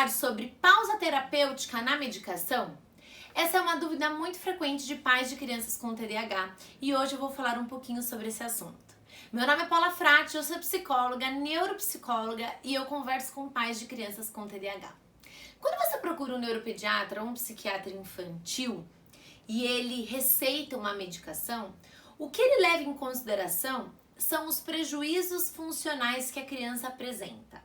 falar sobre pausa terapêutica na medicação? Essa é uma dúvida muito frequente de pais de crianças com TDAH e hoje eu vou falar um pouquinho sobre esse assunto. Meu nome é Paula Frati, eu sou psicóloga, neuropsicóloga e eu converso com pais de crianças com TDAH. Quando você procura um neuropediatra ou um psiquiatra infantil e ele receita uma medicação, o que ele leva em consideração são os prejuízos funcionais que a criança apresenta.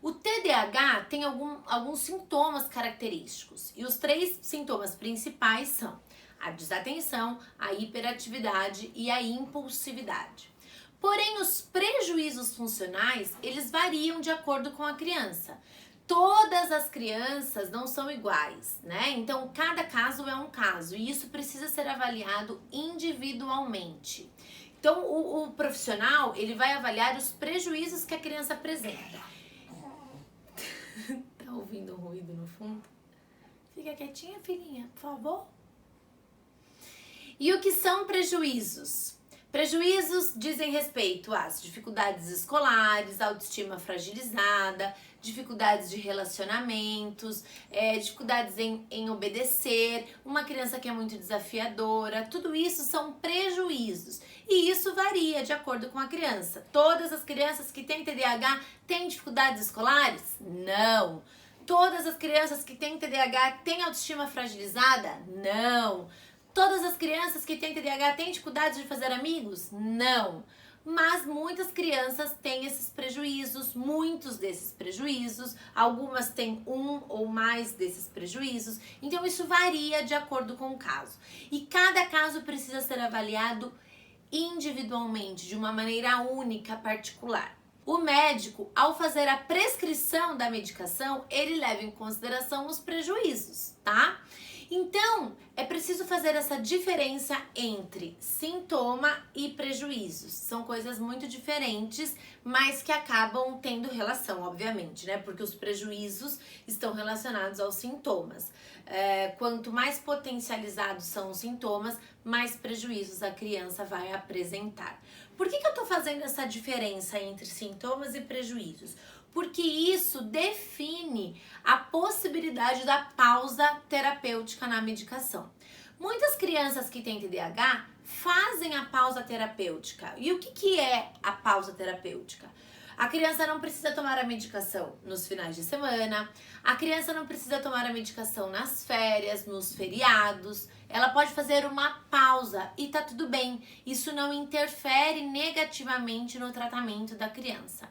O TDAH tem alguns sintomas característicos e os 3 sintomas principais são a desatenção, a hiperatividade e a impulsividade. Porém, os prejuízos funcionais, eles variam de acordo com a criança. Todas as crianças não são iguais, né? Então, cada caso é um caso e isso precisa ser avaliado individualmente. Então, o profissional, ele vai avaliar os prejuízos que a criança apresenta. Tá ouvindo um ruído no fundo? Fica quietinha, filhinha, por favor. E o que são prejuízos? Prejuízos dizem respeito às dificuldades escolares, autoestima fragilizada, dificuldades de relacionamentos, dificuldades em obedecer, uma criança que é muito desafiadora, tudo isso são prejuízos. E isso varia de acordo com a criança. Todas as crianças que têm TDAH têm dificuldades escolares? Não. Todas as crianças que têm TDAH têm autoestima fragilizada? Não. Todas as crianças que têm TDAH têm dificuldade de fazer amigos? Não. Mas muitas crianças têm esses prejuízos, muitos desses prejuízos, algumas têm um ou mais desses prejuízos, então isso varia de acordo com o caso. E cada caso precisa ser avaliado individualmente, de uma maneira única, particular. O médico, ao fazer a prescrição da medicação, ele leva em consideração os prejuízos, tá? Então, é preciso fazer essa diferença entre sintoma e prejuízos. São coisas muito diferentes, mas que acabam tendo relação, obviamente, né? Porque os prejuízos estão relacionados aos sintomas. Quanto mais potencializados são os sintomas, mais prejuízos a criança vai apresentar. Por que eu tô fazendo essa diferença entre sintomas e prejuízos? Porque isso define a possibilidade da pausa terapêutica na medicação. Muitas crianças que têm TDAH fazem a pausa terapêutica. E o que é a pausa terapêutica? A criança não precisa tomar a medicação nos finais de semana, a criança não precisa tomar a medicação nas férias, nos feriados. Ela pode fazer uma pausa e tá tudo bem. Isso não interfere negativamente no tratamento da criança.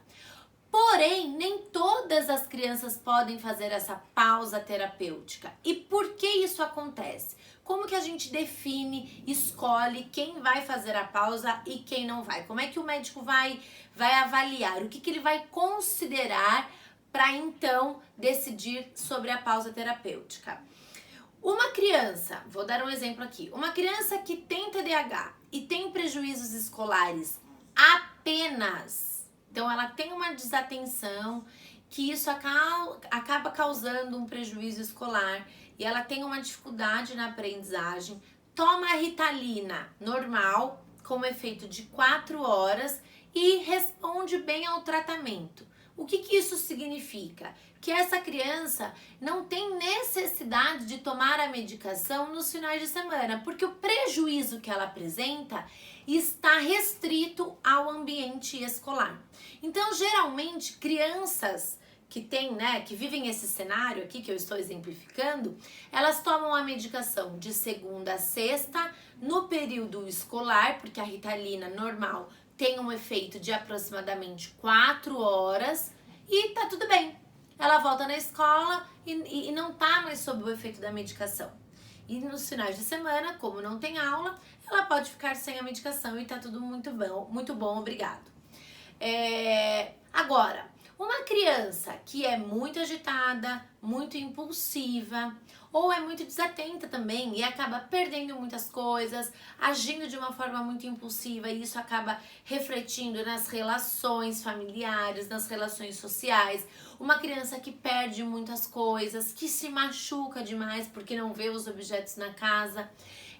Porém, nem todas as crianças podem fazer essa pausa terapêutica. E por que isso acontece? Como que a gente define, escolhe quem vai fazer a pausa e quem não vai? Como é que o médico vai avaliar? O que ele vai considerar para então decidir sobre a pausa terapêutica? Uma criança, vou dar um exemplo aqui, uma criança que tem TDAH e tem prejuízos escolares apenas, então ela tem uma desatenção, que isso acaba causando um prejuízo escolar e ela tem uma dificuldade na aprendizagem, toma a Ritalina normal, com efeito de 4 horas e responde bem ao tratamento. O que isso significa? Que essa criança não tem necessidade de tomar a medicação nos finais de semana, porque o prejuízo que ela apresenta está restrito ao ambiente escolar. Então, geralmente, crianças que têm, que vivem esse cenário aqui que eu estou exemplificando, elas tomam a medicação de segunda a sexta no período escolar, porque a Ritalina normal tem um efeito de aproximadamente 4 horas e tá tudo bem. Ela volta na escola e não tá mais sob o efeito da medicação. E nos finais de semana, como não tem aula, ela pode ficar sem a medicação e tá tudo muito bom, obrigado. Agora, uma criança que é muito agitada, muito impulsiva, ou é muito desatenta também e acaba perdendo muitas coisas, agindo de uma forma muito impulsiva e isso acaba refletindo nas relações familiares, nas relações sociais. Uma criança que perde muitas coisas, que se machuca demais porque não vê os objetos na casa.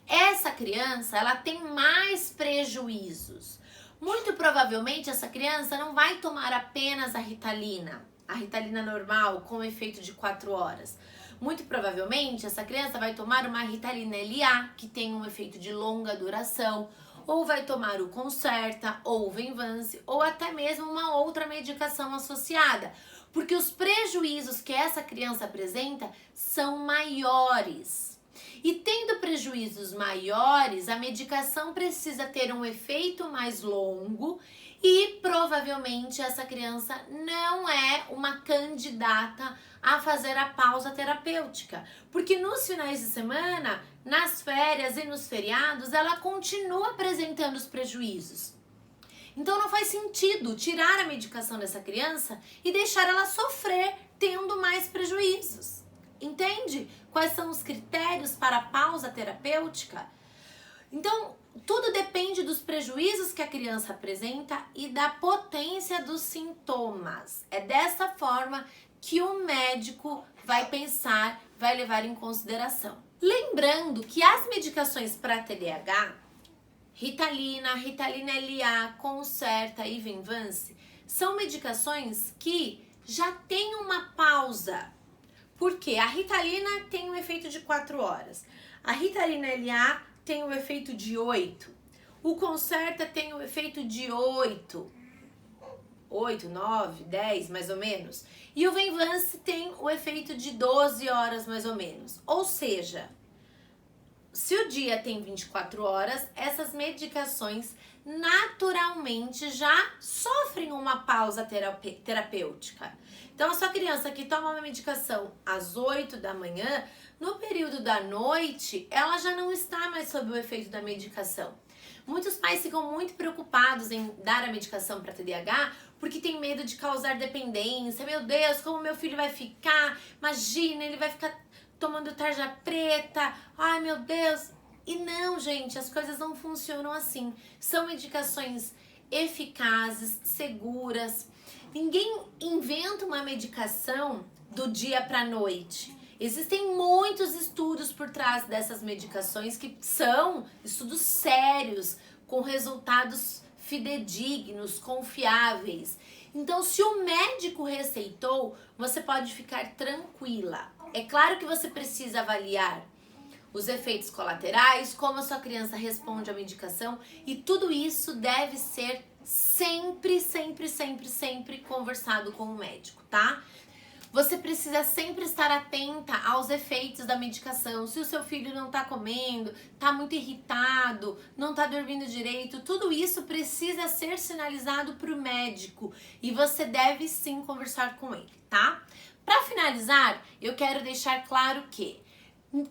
Essa criança, ela tem mais prejuízos. Muito provavelmente essa criança não vai tomar apenas a Ritalina. a Ritalina normal com efeito de 4 horas? Muito provavelmente essa criança vai tomar uma Ritalina LA, que tem um efeito de longa duração, ou vai tomar o Concerta, ou o Venvance, ou até mesmo uma outra medicação associada, porque os prejuízos que essa criança apresenta são maiores. E tendo prejuízos maiores, a medicação precisa ter um efeito mais longo e provavelmente essa criança não é uma candidata a fazer a pausa terapêutica, porque nos finais de semana, nas férias e nos feriados, ela continua apresentando os prejuízos. Então não faz sentido tirar a medicação dessa criança e deixar ela sofrer tendo mais prejuízos. Entende? Quais são os critérios para a pausa terapêutica? Então, tudo depende dos prejuízos que a criança apresenta e da potência dos sintomas. É dessa forma que o médico vai pensar, vai levar em consideração. Lembrando que as medicações para TDAH, Ritalina, Ritalina LA, Concerta e Venvance, são medicações que já têm uma pausa. Porque a Ritalina tem um efeito de 4 horas, a Ritalina LA tem um efeito de 8, o Concerta tem um efeito de 8, 9, 10 mais ou menos, e o Venvance tem o efeito de 12 horas mais ou menos. Ou seja, se o dia tem 24 horas, essas medicações naturalmente já sofrem uma pausa terapêutica. Então, a sua criança que toma uma medicação às 8 da manhã, no período da noite, ela já não está mais sob o efeito da medicação. Muitos pais ficam muito preocupados em dar a medicação para TDAH porque tem medo de causar dependência. Meu Deus, como meu filho vai ficar? Imagina, ele vai ficar tomando tarja preta. Ai, meu Deus. E não, gente, as coisas não funcionam assim. São medicações eficazes, seguras. Ninguém inventa uma medicação do dia para a noite. Existem muitos estudos por trás dessas medicações que são estudos sérios, com resultados fidedignos, confiáveis. Então, se o médico receitou, você pode ficar tranquila. É claro que você precisa avaliar os efeitos colaterais, como a sua criança responde à medicação, e tudo isso deve ser sempre conversado com o médico, tá? Você precisa sempre estar atenta aos efeitos da medicação. Se o seu filho não tá comendo, tá muito irritado, não tá dormindo direito, tudo isso precisa ser sinalizado para o médico e você deve sim conversar com ele, tá? Para finalizar, eu quero deixar claro que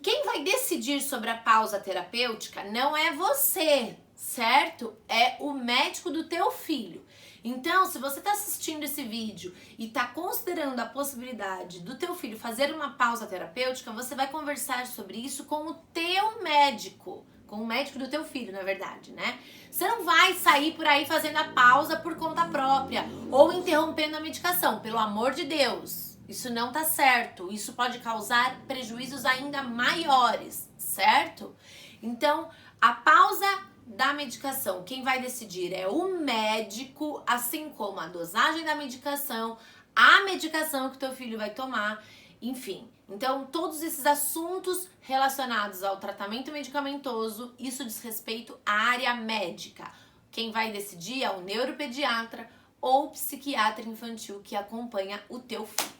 quem vai decidir sobre a pausa terapêutica não é você, certo? É o médico do teu filho. Então, se você está assistindo esse vídeo e está considerando a possibilidade do teu filho fazer uma pausa terapêutica, você vai conversar sobre isso com o teu médico, com o médico do teu filho, na verdade, né? Você não vai sair por aí fazendo a pausa por conta própria ou interrompendo a medicação, pelo amor de Deus. Isso não tá certo, isso pode causar prejuízos ainda maiores, certo? Então, a pausa da medicação, quem vai decidir é o médico, assim como a dosagem da medicação, a medicação que o teu filho vai tomar, enfim. Então, todos esses assuntos relacionados ao tratamento medicamentoso, isso diz respeito à área médica. Quem vai decidir é o neuropediatra ou psiquiatra infantil que acompanha o teu filho.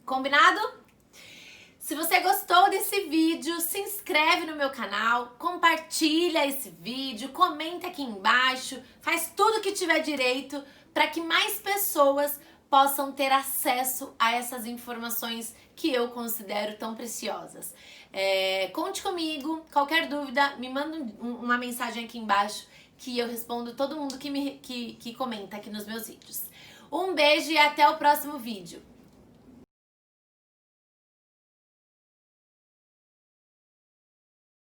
Combinado? Se você gostou desse vídeo, se inscreve no meu canal, compartilha esse vídeo, comenta aqui embaixo, faz tudo que tiver direito para que mais pessoas possam ter acesso a essas informações que eu considero tão preciosas. Conte comigo, qualquer dúvida, me manda uma mensagem aqui embaixo que eu respondo todo mundo que comenta aqui nos meus vídeos. Um beijo e até o próximo vídeo.